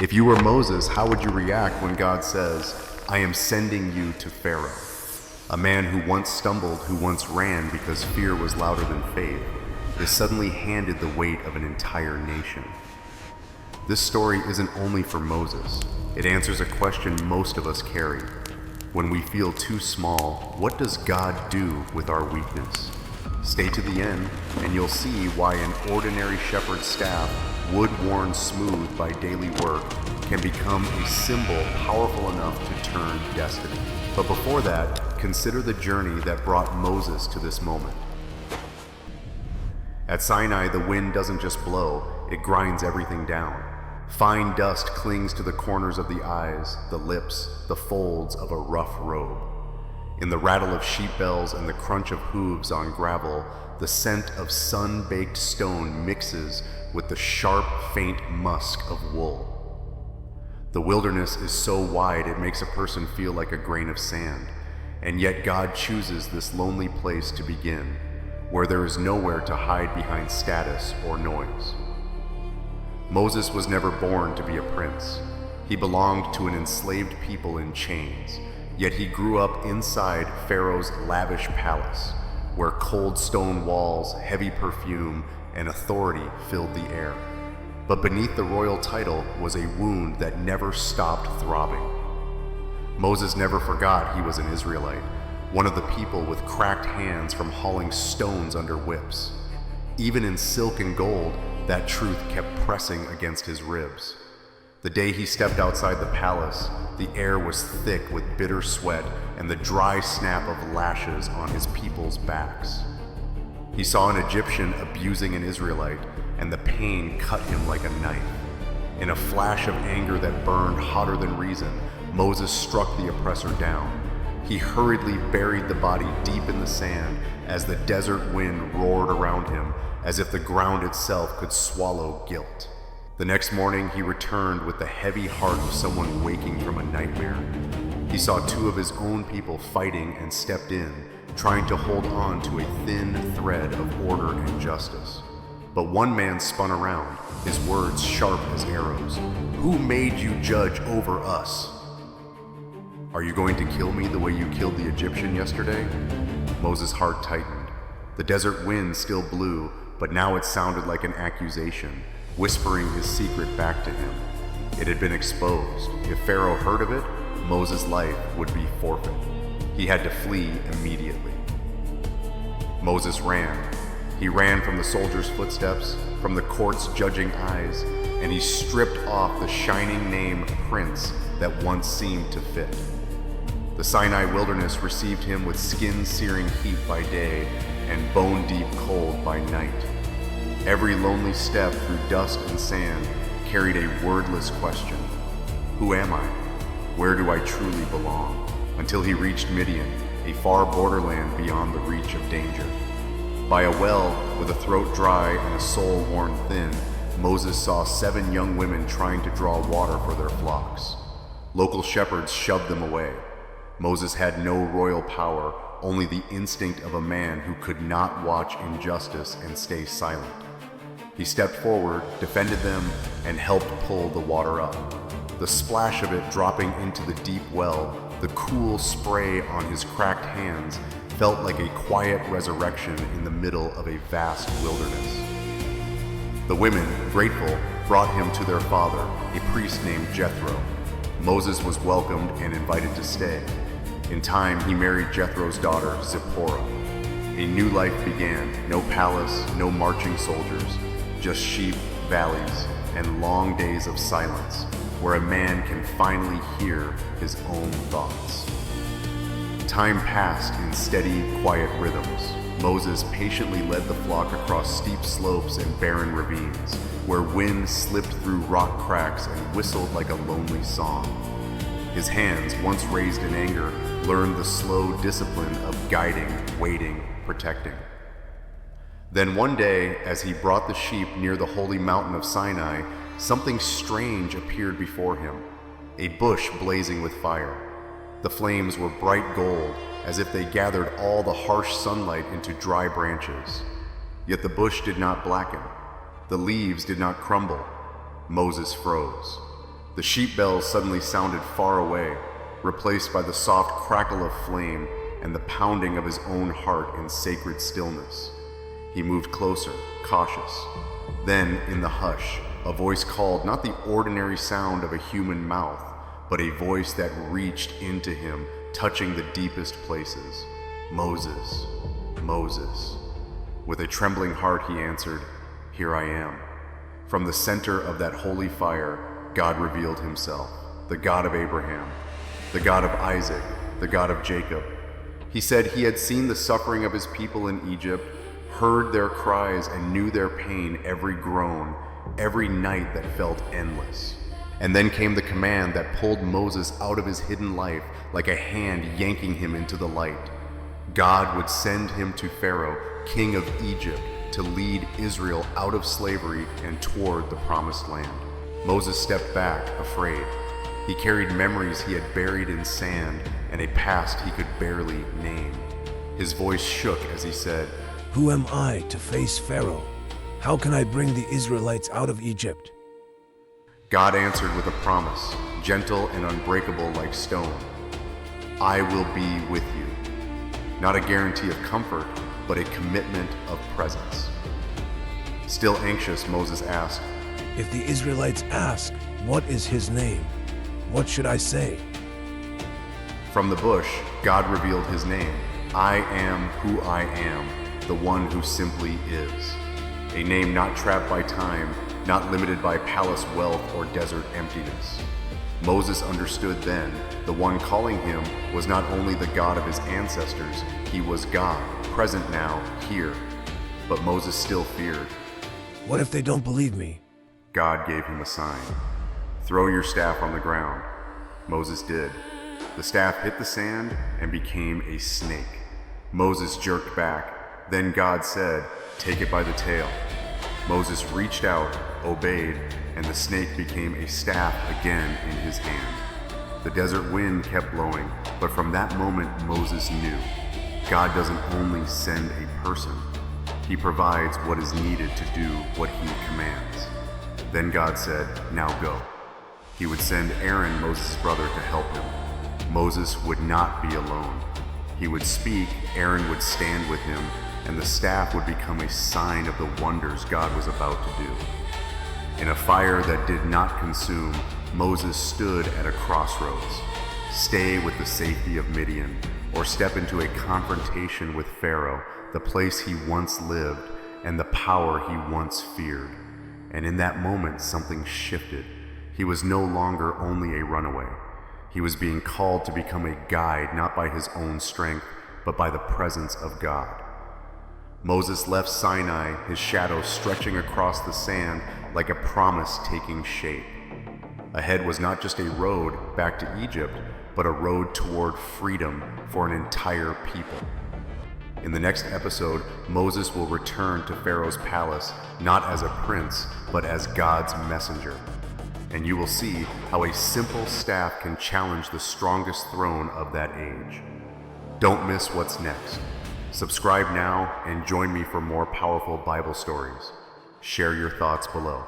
If you were Moses, how would you react when God says, "I am sending you to Pharaoh"? A man who once stumbled, who once ran because fear was louder than faith, is suddenly handed the weight of an entire nation. This story isn't only for Moses. It answers a question most of us carry. When we feel too small, what does God do with our weakness? Stay to the end, and you'll see why an ordinary shepherd's staff, wood-worn smooth by daily work, can become a symbol powerful enough to turn destiny. But before that, consider the journey that brought Moses to this moment. At Sinai, the wind doesn't just blow, it grinds everything down. Fine dust clings to the corners of the eyes, the lips, the folds of a rough robe. In the rattle of sheep bells and the crunch of hooves on gravel, the scent of sun-baked stone mixes with the sharp, faint musk of wool. The wilderness is so wide it makes a person feel like a grain of sand, and yet God chooses this lonely place to begin, where there is nowhere to hide behind status or noise. Moses was never born to be a prince. He belonged to an enslaved people in chains, yet he grew up inside Pharaoh's lavish palace, where cold stone walls, heavy perfume, and authority filled the air. But beneath the royal title was a wound that never stopped throbbing. Moses never forgot he was an Israelite, one of the people with cracked hands from hauling stones under whips. Even in silk and gold, that truth kept pressing against his ribs. The day he stepped outside the palace, the air was thick with bitter sweat and the dry snap of lashes on his people's backs. He saw an Egyptian abusing an Israelite, and the pain cut him like a knife. In a flash of anger that burned hotter than reason, Moses struck the oppressor down. He hurriedly buried the body deep in the sand as the desert wind roared around him, as if the ground itself could swallow guilt. The next morning, he returned with the heavy heart of someone waking from a nightmare. He saw two of his own people fighting and stepped in, trying to hold on to a thin thread of order and justice. But one man spun around, his words sharp as arrows. "Who made you judge over us? Are you going to kill me the way you killed the Egyptian yesterday?" Moses' heart tightened. The desert wind still blew, but now it sounded like an accusation, whispering his secret back to him. It had been exposed. If Pharaoh heard of it, Moses' life would be forfeit. He had to flee immediately. Moses ran. He ran from the soldiers' footsteps, from the court's judging eyes, and he stripped off the shining name Prince that once seemed to fit. The Sinai wilderness received him with skin-searing heat by day and bone-deep cold by night. Every lonely step through dust and sand carried a wordless question. Who am I? Where do I truly belong? Until he reached Midian, a far borderland beyond the reach of danger. By a well, with a throat dry and a soul worn thin, Moses saw 7 young women trying to draw water for their flocks. Local shepherds shoved them away. Moses had no royal power, only the instinct of a man who could not watch injustice and stay silent. He stepped forward, defended them, and helped pull the water up. The splash of it dropping into the deep well, the cool spray on his cracked hands, felt like a quiet resurrection in the middle of a vast wilderness. The women, grateful, brought him to their father, a priest named Jethro. Moses was welcomed and invited to stay. In time, he married Jethro's daughter, Zipporah. A new life began. No palace, no marching soldiers, just sheep, valleys, and long days of silence, where a man can finally hear his own thoughts. Time passed in steady, quiet rhythms. Moses patiently led the flock across steep slopes and barren ravines, where wind slipped through rock cracks and whistled like a lonely song. His hands, once raised in anger, learned the slow discipline of guiding, waiting, protecting. Then one day, as he brought the sheep near the holy mountain of Sinai, something strange appeared before him, a bush blazing with fire. The flames were bright gold, as if they gathered all the harsh sunlight into dry branches. Yet the bush did not blacken. The leaves did not crumble. Moses froze. The sheep bells suddenly sounded far away, replaced by the soft crackle of flame and the pounding of his own heart in sacred stillness. He moved closer, cautious. Then, in the hush, a voice called not the ordinary sound of a human mouth, but a voice that reached into him, touching the deepest places. Moses, Moses. With a trembling heart he answered, "Here I am." From the center of that holy fire, God revealed himself, the God of Abraham, the God of Isaac, the God of Jacob. He said he had seen the suffering of his people in Egypt, heard their cries and knew their pain, every groan, every night that felt endless. And then came the command that pulled Moses out of his hidden life like a hand yanking him into the light. God would send him to Pharaoh, king of Egypt, to lead Israel out of slavery and toward the promised land. Moses stepped back, afraid. He carried memories he had buried in sand and a past he could barely name. His voice shook as he said, "Who am I to face Pharaoh? How can I bring the Israelites out of Egypt?" God answered with a promise, gentle and unbreakable like stone. "I will be with you." Not a guarantee of comfort, but a commitment of presence. Still anxious, Moses asked, "If the Israelites ask, 'What is his name?' what should I say?" From the bush, God revealed his name. "I am who I am, the one who simply is." A name not trapped by time, not limited by palace wealth or desert emptiness. Moses understood then, the one calling him was not only the God of his ancestors, he was God, present now, here. But Moses still feared. "What if they don't believe me?" God gave him a sign. "Throw your staff on the ground." Moses did. The staff hit the sand and became a snake. Moses jerked back. Then God said, "Take it by the tail." Moses reached out, obeyed, and the snake became a staff again in his hand. The desert wind kept blowing, but from that moment Moses knew, God doesn't only send a person, he provides what is needed to do what he commands. Then God said, "Now go." He would send Aaron, Moses' brother, to help him. Moses would not be alone. He would speak, Aaron would stand with him, and the staff would become a sign of the wonders God was about to do. In a fire that did not consume, Moses stood at a crossroads. Stay with the safety of Midian, or step into a confrontation with Pharaoh, the place he once lived and the power he once feared. And in that moment, something shifted. He was no longer only a runaway. He was being called to become a guide, not by his own strength, but by the presence of God. Moses left Sinai, his shadow stretching across the sand like a promise taking shape. Ahead was not just a road back to Egypt, but a road toward freedom for an entire people. In the next episode, Moses will return to Pharaoh's palace, not as a prince, but as God's messenger. And you will see how a simple staff can challenge the strongest throne of that age. Don't miss what's next. Subscribe now and join me for more powerful Bible stories. Share your thoughts below.